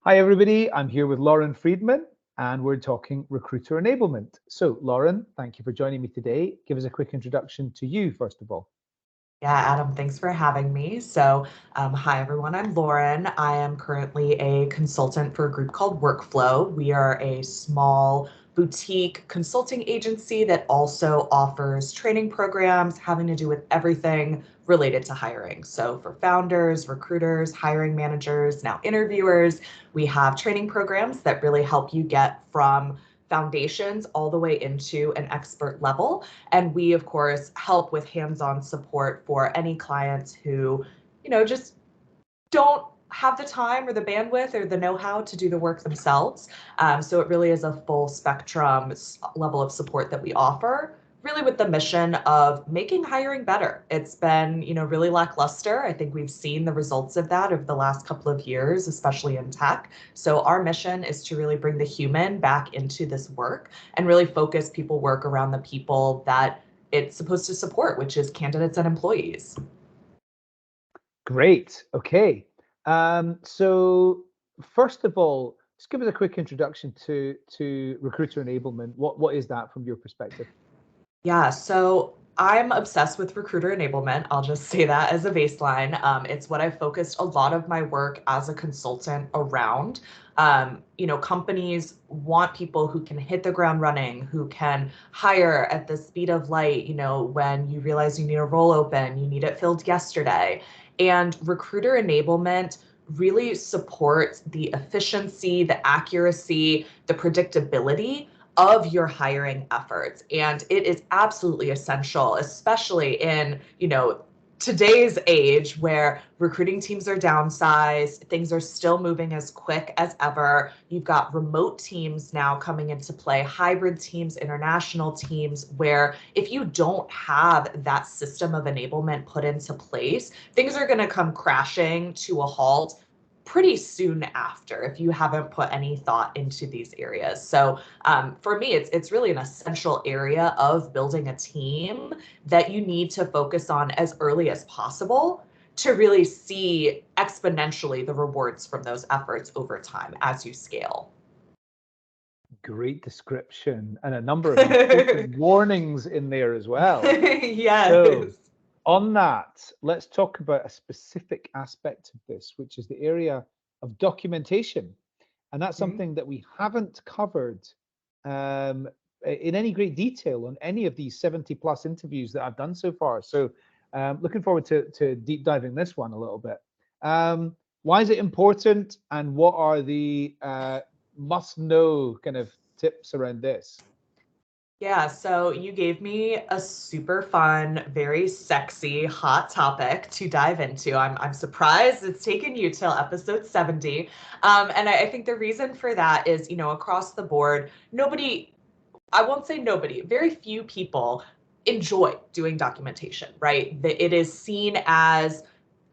Hi, everybody. I'm here with Lauren Friedman, and we're talking recruiter enablement. So, Lauren, thank you for joining me today. Give us a quick introduction to you, first of all. Yeah, Adam, thanks for having me. Hi everyone, I'm Lauren. I am currently a consultant for a group called Workflow. We are a small boutique consulting agency that also offers training programs having to do with everything related to hiring. So, for founders, recruiters, hiring managers, now interviewers, we have training programs that really help you get from foundations all the way into an expert level. And we, of course, help with hands-on support for any clients who, just don't have the time or the bandwidth or the know-how to do the work themselves. So it really is a full spectrum level of support that we offer, really with the mission of making hiring better. It's been, really lackluster. I think we've seen the results of that over the last couple of years, especially in tech. So our mission is to really bring the human back into this work and really focus people work around the people that it's supposed to support, which is candidates and employees. Great. Okay. So, first of all, just give us a quick introduction to recruiter enablement. What is that from your perspective? Yeah, so I'm obsessed with recruiter enablement. I'll just say that as a baseline. It's what I've focused a lot of my work as a consultant around. Companies want people who can hit the ground running, who can hire at the speed of light, when you realize you need a role open, you need it filled yesterday. And recruiter enablement really supports the efficiency, the accuracy, the predictability of your hiring efforts. And it is absolutely essential, especially in, today's age where recruiting teams are downsized, things are still moving as quick as ever. You've got remote teams now coming into play, hybrid teams, international teams, where if you don't have that system of enablement put into place, things are going to come crashing to a halt pretty soon after if you haven't put any thought into these areas. So for me, it's really an essential area of building a team that you need to focus on as early as possible to really see exponentially the rewards from those efforts over time as you scale. Great description and a number of important warnings in there as well. So, Yes. on that, let's talk about a specific aspect of this, which is the area of documentation. And that's Mhm. something that we haven't covered um, in any great detail on any of these 70 plus interviews that I've done so far. So, looking forward to deep diving this one a little bit. Why is it important, and what are the must know kind of tips around this? Yeah, so you gave me a super fun, very sexy, hot topic to dive into. I'm surprised it's taken you till episode 70. And I think the reason for that is, across the board, nobody, I won't say nobody, very few people enjoy doing documentation, right? It is seen as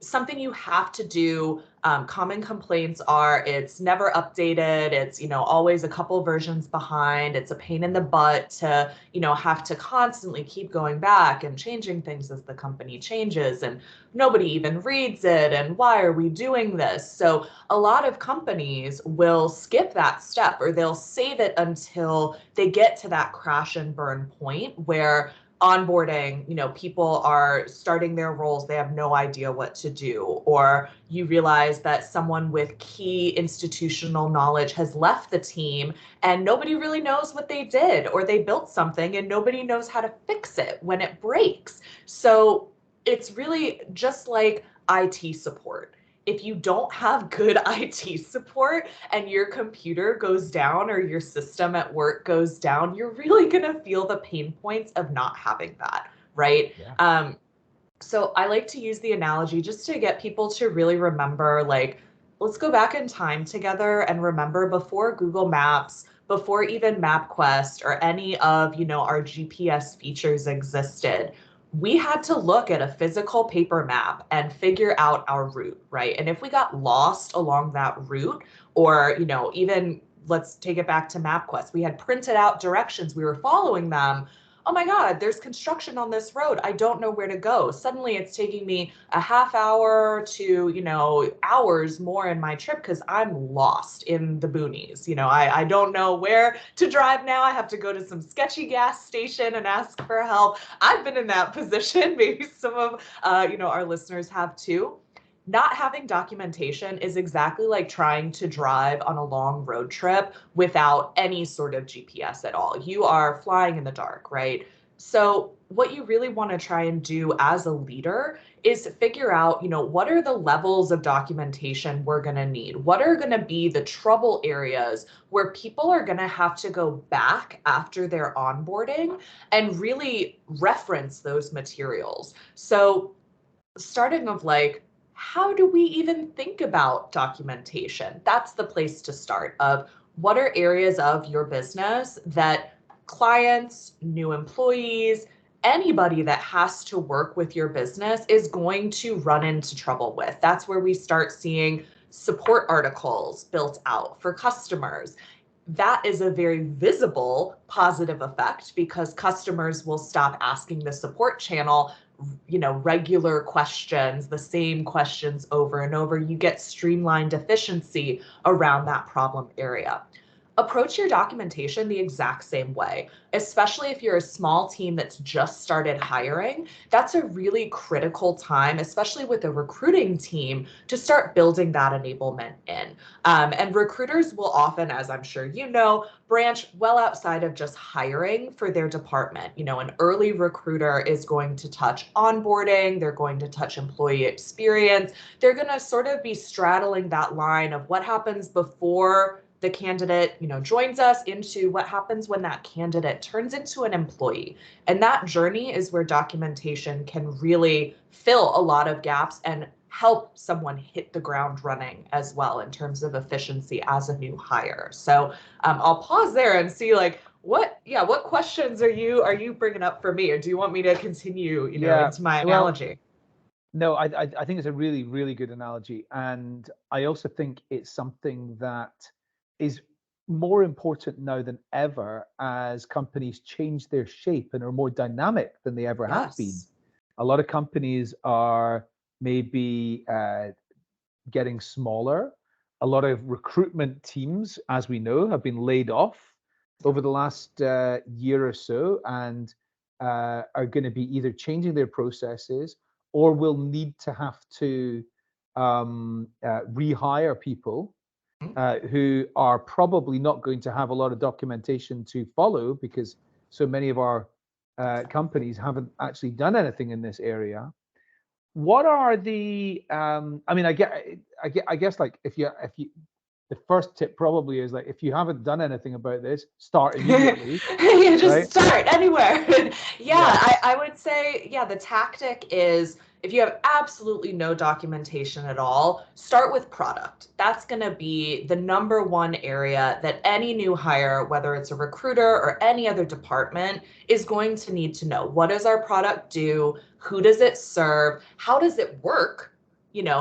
something you have to do. Common complaints are it's never updated. It's, always a couple versions behind. It's a pain in the butt to, have to constantly keep going back and changing things as the company changes. And nobody even reads it. And why are we doing this? So a lot of companies will skip that step or they'll save it until they get to that crash and burn point where onboarding, people are starting their roles, they have no idea what to do, or you realize that someone with key institutional knowledge has left the team and nobody really knows what they did, or they built something and nobody knows how to fix it when it breaks. So it's really just like IT support. If you don't have good IT support and your computer goes down or your system at work goes down, you're really going to feel the pain points of not having that, right? Yeah. So I like to use the analogy just to get people to really remember, like, let's go back in time together and remember before Google Maps, before even MapQuest or any of, our GPS features existed, we had to look at a physical paper map and figure out our route, right? And if we got lost along that route, or, even let's take it back to MapQuest, we had printed out directions, we were following them. oh my God, there's construction on this road. I don't know where to go. Suddenly it's taking me a half hour to, hours more in my trip because I'm lost in the boonies. I don't know where to drive now. I have to go to some sketchy gas station and ask for help. I've been in that position. Maybe some of, our listeners have too. Not having documentation is exactly like trying to drive on a long road trip without any sort of GPS at all. You are flying in the dark, right? So what you really want to try and do as a leader is figure out, what are the levels of documentation we're going to need? What are going to be the trouble areas where people are going to have to go back after their onboarding and really reference those materials? So starting of like, how do we even think about documentation? That's the place to start of what are areas of your business that clients, new employees, anybody that has to work with your business is going to run into trouble with. That's where we start seeing support articles built out for customers. That is a very visible positive effect because customers will stop asking the support channel regular questions, the same questions over and over. You get streamlined efficiency around that problem area. Approach your documentation the exact same way, especially if you're a small team that's just started hiring. That's a really critical time, especially with a recruiting team, to start building that enablement in. And recruiters will often, as I'm sure you know, branch well outside of just hiring for their department. An early recruiter is going to touch onboarding, they're going to touch employee experience, they're going to sort of be straddling that line of what happens before the candidate, joins us into what happens when that candidate turns into an employee. And that journey is where documentation can really fill a lot of gaps and help someone hit the ground running as well in terms of efficiency as a new hire. So I'll pause there and see what questions are you bringing up for me, or do you want me to continue, into my analogy? No, I think it's a really, really good analogy. And I also think it's something that is more important now than ever as companies change their shape and are more dynamic than they ever have been. Yes. A lot of companies are maybe getting smaller. A lot of recruitment teams, as we know, have been laid off over the last year or so and are going to be either changing their processes or will need to have to rehire people who are probably not going to have a lot of documentation to follow because so many of our companies haven't actually done anything in this area. What are the I mean, I guess like if you the first tip probably is like if you haven't done anything about this, start immediately. Yeah, Right? just start anywhere. Yeah, Yeah. I would say, the tactic is if you have absolutely no documentation at all, start with product. That's going to be the number one area that any new hire, whether it's a recruiter or any other department, is going to need to know. What does our product do? Who does it serve? How does it work?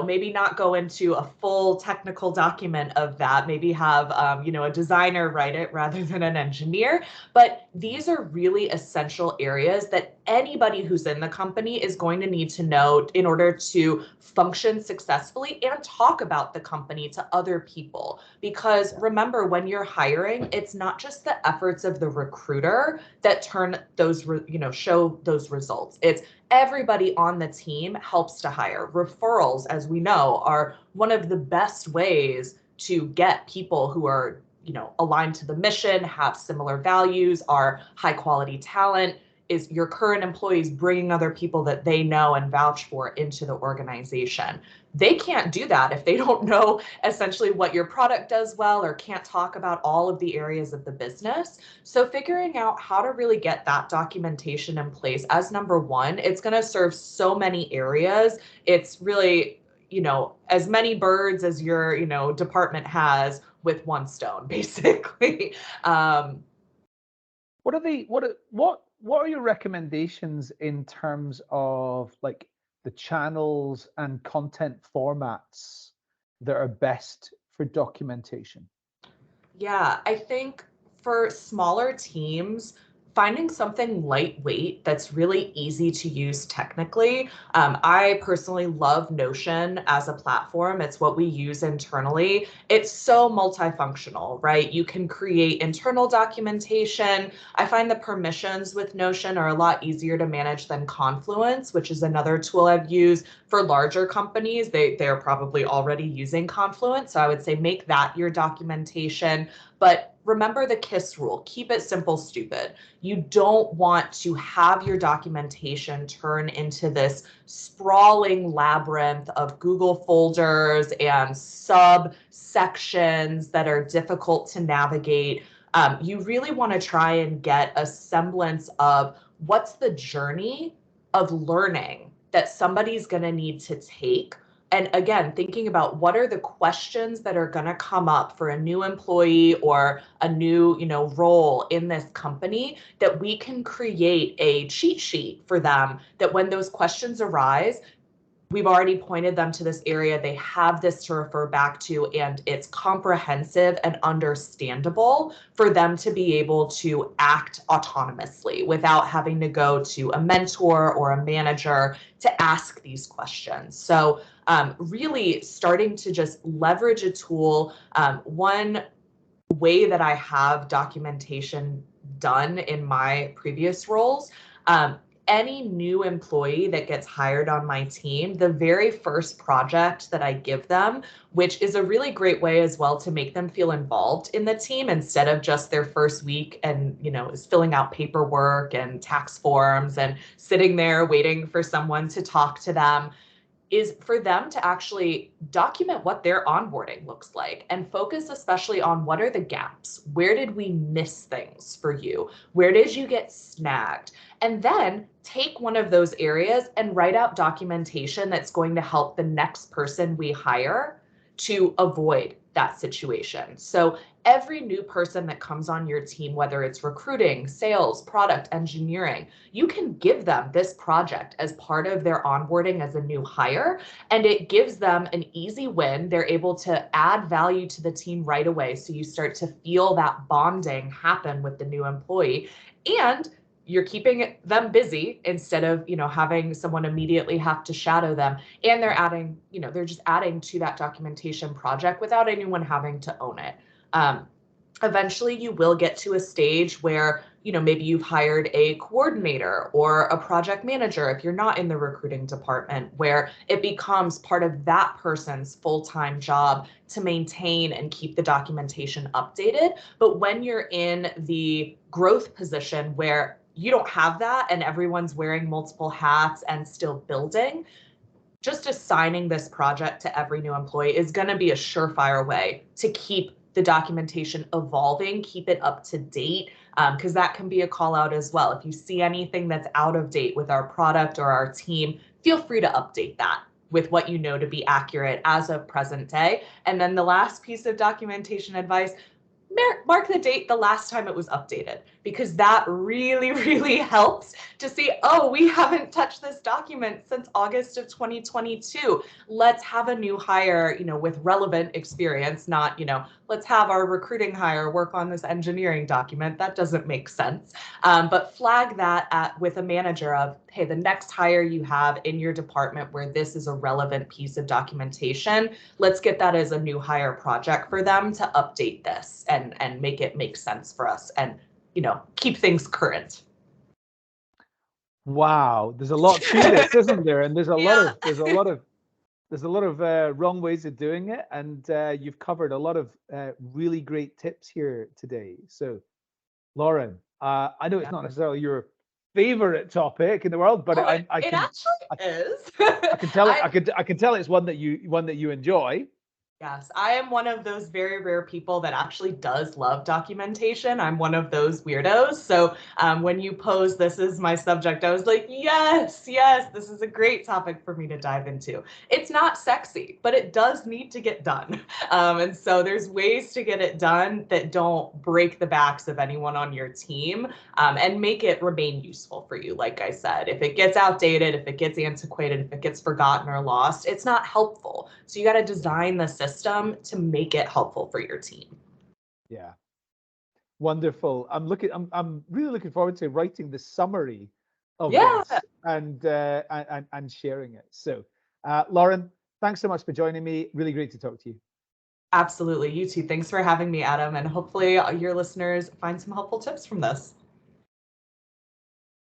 Maybe not go into a full technical document of that, maybe have, a designer write it rather than an engineer. But these are really essential areas that anybody who's in the company is going to need to know in order to function successfully and talk about the company to other people. Because remember, when you're hiring, it's not just the efforts of the recruiter that turn those, show those results. It's everybody on the team helps to hire. Referrals, as we know, are one of the best ways to get people who are, aligned to the mission, have similar values, are high quality talent. Is your current employees bringing other people that they know and vouch for into the organization? They can't do that if they don't know essentially what your product does well or can't talk about all of the areas of the business. So figuring out how to really get that documentation in place as number one, it's going to serve so many areas. It's really, as many birds as your, department has with one stone, basically. What are your recommendations in terms of like the channels and content formats that are best for documentation? Yeah, I think for smaller teams, finding something lightweight that's really easy to use technically. I personally love Notion as a platform. It's what we use internally. It's so multifunctional, right? You can create internal documentation. I find the permissions with Notion are a lot easier to manage than Confluence, which is another tool I've used for larger companies. They're probably already using Confluence. So I would say make that your documentation. But remember the KISS rule. Keep it simple, stupid. You don't want to have your documentation turn into this sprawling labyrinth of Google folders and subsections that are difficult to navigate. You really want to try and get a semblance of what's the journey of learning that somebody's going to need to take. And again, thinking about what are the questions that are going to come up for a new employee or a new, role in this company, that we can create a cheat sheet for them, that when those questions arise, we've already pointed them to this area. They have this to refer back to, and it's comprehensive and understandable for them to be able to act autonomously without having to go to a mentor or a manager to ask these questions. So really starting to just leverage a tool. One way that I have documentation done in my previous roles, any new employee that gets hired on my team, the very first project that I give them, which is a really great way as well to make them feel involved in the team instead of just their first week and, is filling out paperwork and tax forms and sitting there waiting for someone to talk to them, is for them to actually document what their onboarding looks like and focus especially on what are the gaps? Where did we miss things for you? Where did you get snagged? And then take one of those areas and write out documentation that's going to help the next person we hire to avoid that situation. So every new person that comes on your team, whether it's recruiting, sales, product, engineering, you can give them this project as part of their onboarding as a new hire, and it gives them an easy win. They're able to add value to the team right away. So you start to feel that bonding happen with the new employee, and you're keeping them busy instead of, having someone immediately have to shadow them. And they're adding, they're just adding to that documentation project without anyone having to own it. Eventually you will get to a stage where, maybe you've hired a coordinator or a project manager if you're not in the recruiting department, where it becomes part of that person's full-time job to maintain and keep the documentation updated. But when you're in the growth position where you don't have that and everyone's wearing multiple hats and still building, just assigning this project to every new employee is going to be a surefire way to keep the documentation evolving, keep it up to date, because that can be a call out as well. If you see anything that's out of date with our product or our team, feel free to update that with what you know to be accurate as of present day. And then the last piece of documentation advice, mark the date the last time it was updated, because that really, really helps to see, oh, we haven't touched this document since August of 2022. Let's have a new hire, with relevant experience, not, let's have our recruiting hire work on this engineering document. That doesn't make sense. But flag that with a manager of, hey, the next hire you have in your department where this is a relevant piece of documentation, let's get that as a new hire project for them to update this and make it make sense for us and, keep things current. Wow, there's a lot to this, isn't there? And there's a Yeah. lot of wrong ways of doing it, and you've covered a lot of really great tips here today. So, Lauren, I know it's not necessarily your favorite topic in the world, but Oh, I it can actually is. I can tell it I can tell it's one that you enjoy. Yes, I am one of those very rare people that actually does love documentation. I'm one of those weirdos. So when you posed this is my subject, I was like, yes, this is a great topic for me to dive into. It's not sexy, but it does need to get done. And so there's ways to get it done that don't break the backs of anyone on your team, and make it remain useful for you. Like I said, if it gets outdated, if it gets antiquated, if it gets forgotten or lost, it's not helpful. So you got to design the system to make it helpful for your team. Yeah. Wonderful. I'm really looking forward to writing the summary of Yeah, this and sharing it. So, Lauren, thanks so much for joining me. Really great to talk to you. absolutely. You too. Thanks for having me, Adam. And hopefully your listeners find some helpful tips from this.